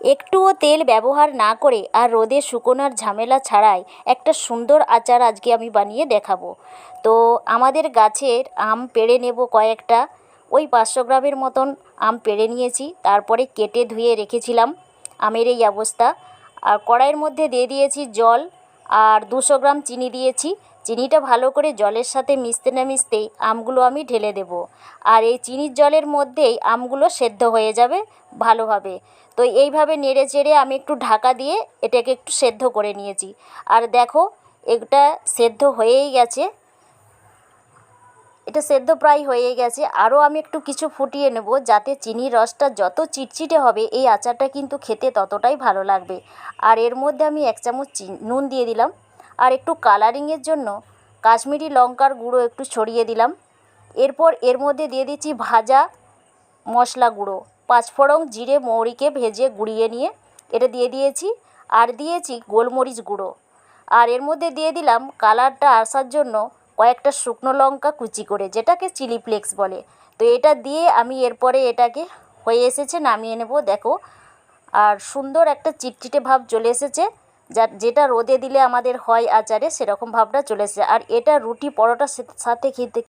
একটুও তেল ব্যবহার না করে আর রোদে শুকোনোর ঝামেলা ছাড়াই একটা সুন্দর আচার আজকে আমি বানিয়ে দেখাবো। তো আমাদের গাছের আম পেড়ে নেব কয়েকটা, ওই 500 গ্রামের মতন আম পেড়ে নিয়েছি, তারপরে কেটে ধুয়ে রেখেছিলাম। আমের এই অবস্থা। আর কড়াইয়ের মধ্যে দিয়ে দিয়েছি জল, আর 200 গ্রাম চিনি দিয়েছি। চিনিটা ভালো করে জলের সাথে মিশতে না মিশতেই আমগুলো আমি ঢেলে দেব। আর এই চিনির জলের মধ্যেই আমগুলো সেদ্ধ হয়ে যাবে ভালোভাবে। তো এইভাবে নেড়ে চেড়ে আমি একটু ঢাকা দিয়ে এটাকে একটু সেদ্ধ করে নিয়েছি। আর দেখো, এটা সেদ্ধ হয়েই গেছে, এটা সেদ্ধ প্রায় হয়ে গেছে। আরও আমি একটু কিছু ফুটিয়ে নেব, যাতে চিনির রসটা যত চিটচিটে হবে এই আচারটা কিন্তু খেতে ততটাই ভালো লাগবে। আর এর মধ্যে আমি 1 চামচ নুন দিয়ে দিলাম, আর একটু কালারিংয়ের জন্য কাশ্মীরি লঙ্কার গুঁড়ো একটু ছড়িয়ে দিলাম। এরপর এর মধ্যে দিয়ে দিচ্ছি ভাজা মশলা গুঁড়ো, 5 ফোড়ন জিরে মৌরিকে ভেজে গুঁড়িয়ে নিয়ে এটা দিয়ে দিয়েছি। আর দিয়েছি গোলমরিচ গুঁড়ো। আর এর মধ্যে দিয়ে দিলাম কালারটা আসার জন্য কয়েকটা শুকনো লঙ্কা কুচি করে, যেটাকে চিলি ফ্লেক্স বলে। তো এটা দিয়ে আমি এরপরে এটাকে হয়ে এসেছে, নামিয়ে নেব। দেখো, আর সুন্দর একটা চিটচিটে ভাব চলে এসেছে, যেটা রোদে দিলে আমাদের হয় আচারে, সেরকম ভাবটা চলে এসেছে। আর এটা রুটি পরোটার সাথে খেতে